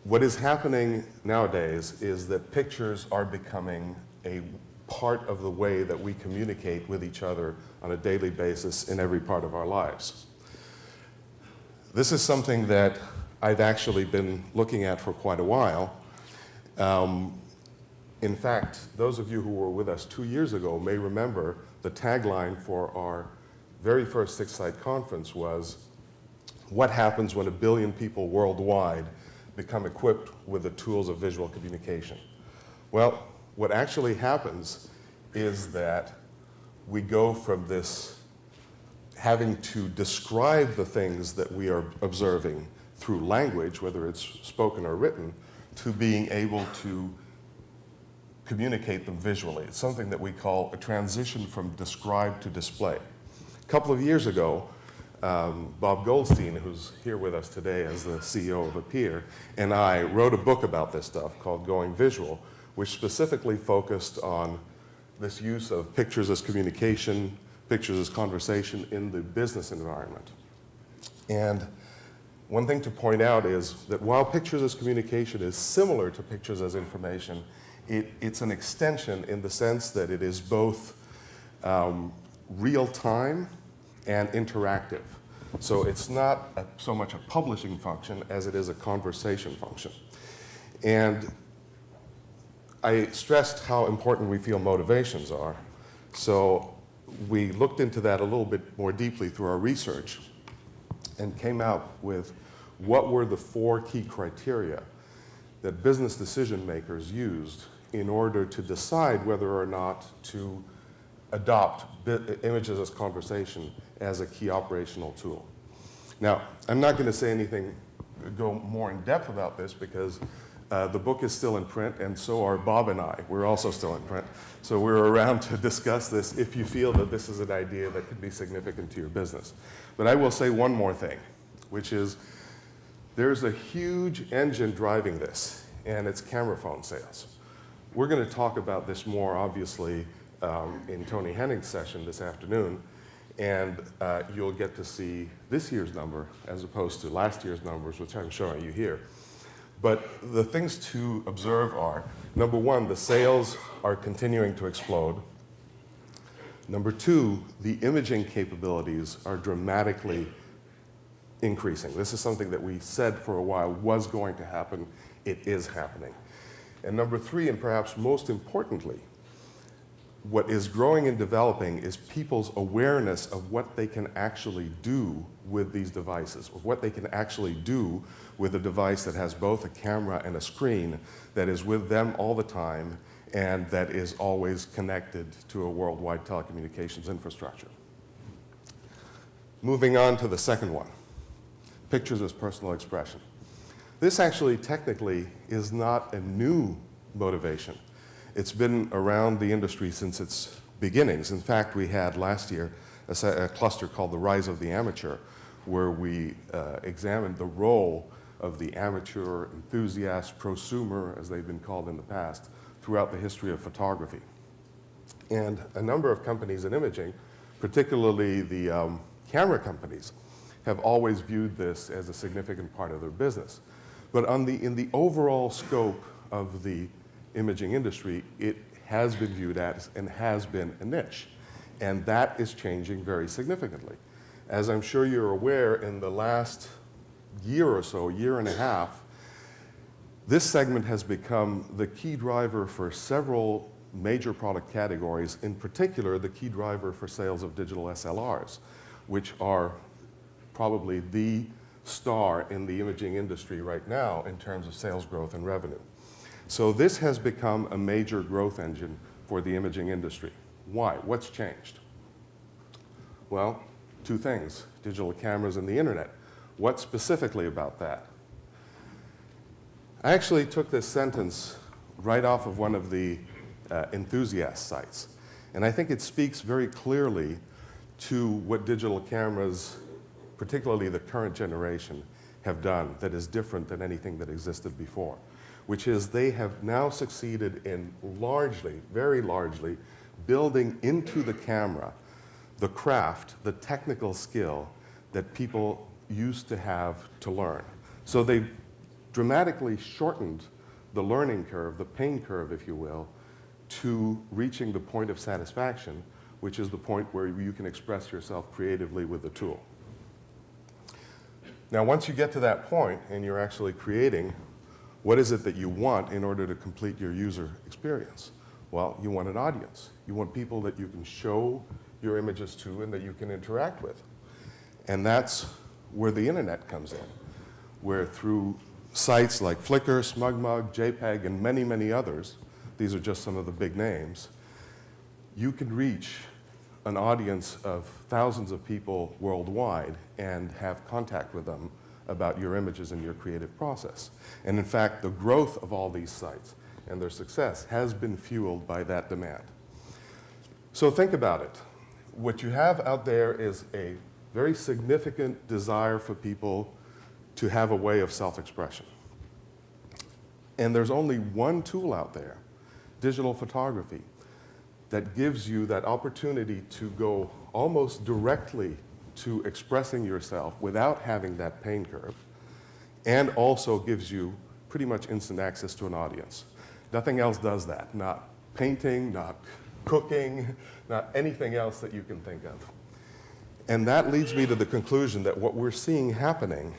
What is happening nowadays is that pictures are becoming a part of the way that we communicate with each other on a daily basis in every part of our lives. This is something that I've actually been looking at for quite a while. In fact, those of you who were with us 2 years ago may remember the tagline for our very first 6Sight conference was, "What happens when 1 billion people worldwide become equipped with the tools of visual communication?" Well, what actually happens is that we go from this having to describe the things that we are observing through language, whether it's spoken or written, to being able to communicate them visually. It's something that we call a transition from describe to display. A couple of years ago, Bob Goldstein, who's here with us today as the CEO of Appear, and I wrote a book about this stuff called Going Visual, which specifically focused on this use of pictures as communication, pictures as conversation in the business environment. And one thing to point out is that while pictures as communication is similar to pictures as information, it's an extension in the sense that it is both real-time and interactive. So it's not so much a publishing function as it is a conversation function. And I stressed how important we feel motivations are. So we looked into that a little bit more deeply through our research and came out with what were the 4 key criteria that business decision makers used in order to decide whether or not to adopt images as conversation as a key operational tool. Now, I'm not going to say anything, go more in depth about this because the book is still in print, and so are Bob and I. We're also still in print. So we're around to discuss this if you feel that this is an idea that could be significant to your business. But I will say one more thing, which is there's a huge engine driving this, and it's camera phone sales. We're going to talk about this more, obviously, in Tony Henning's session this afternoon, and you'll get to see this year's number as opposed to last year's numbers, which I'm showing you here. But the things to observe are, number 1, the sales are continuing to explode. Number 2, the imaging capabilities are dramatically increasing. This is something that we said for a while was going to happen. It is happening. And number 3, and perhaps most importantly, what is growing and developing is people's awareness of what they can actually do with these devices, of what they can actually do with a device that has both a camera and a screen that is with them all the time and that is always connected to a worldwide telecommunications infrastructure. Moving on to the second one, pictures as personal expression. This actually technically is not a new motivation. It's been around the industry since its beginnings. In fact, we had last year a cluster called The Rise of the Amateur, where we examined the role of the amateur, enthusiast, prosumer, as they've been called in the past, throughout the history of photography. And a number of companies in imaging, particularly the camera companies, have always viewed this as a significant part of their business. But in the overall scope of the imaging industry, it has been viewed as and has been a niche. And that is changing very significantly. As I'm sure you're aware, in the last year or so, year and a half, this segment has become the key driver for several major product categories, in particular the key driver for sales of digital SLRs, which are probably the star in the imaging industry right now in terms of sales growth and revenue. So this has become a major growth engine for the imaging industry. Why? What's changed? Well, 2 things, digital cameras and the internet. What specifically about that? I actually took this sentence right off of one of the enthusiast sites. And I think it speaks very clearly to what digital cameras, particularly the current generation, have done that is different than anything that existed before, which is they have now succeeded in largely, very largely, building into the camera the craft, the technical skill that people used to have to learn. So they've dramatically shortened the learning curve, the pain curve, if you will, to reaching the point of satisfaction, which is the point where you can express yourself creatively with the tool. Now, once you get to that point and you're actually creating, what is it that you want in order to complete your user experience? Well, you want an audience. You want people that you can show your images to and that you can interact with. And that's where the internet comes in, where through sites like Flickr, SmugMug, JPEG, and many, many others, these are just some of the big names, you can reach an audience of thousands of people worldwide and have contact with them about your images and your creative process. And in fact, the growth of all these sites and their success has been fueled by that demand. So think about it. What you have out there is a very significant desire for people to have a way of self-expression. And there's only one tool out there, digital photography, that gives you that opportunity to go almost directly to expressing yourself without having that pain curve, and also gives you pretty much instant access to an audience. Nothing else does that, not painting, not cooking, not anything else that you can think of. And that leads me to the conclusion that what we're seeing happening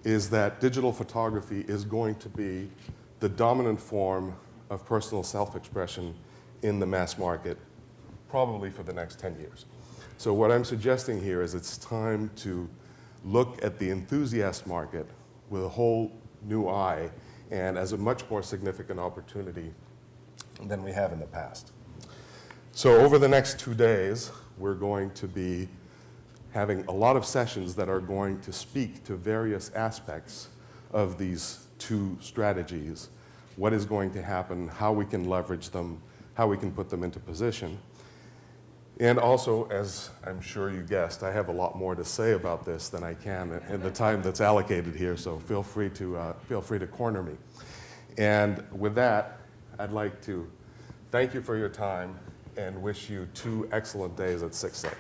is that digital photography is going to be the dominant form of personal self-expression in the mass market, probably for the next 10 years. So what I'm suggesting here is it's time to look at the enthusiast market with a whole new eye and as a much more significant opportunity than we have in the past. So over the next 2 days, we're going to be having a lot of sessions that are going to speak to various aspects of these two strategies, what is going to happen, how we can leverage them, how we can put them into position. And also, as I'm sure you guessed, I have a lot more to say about this than I can in the time that's allocated here, so feel free to corner me. And with that, I'd like to thank you for your time and wish you 2 excellent days at 6Sight.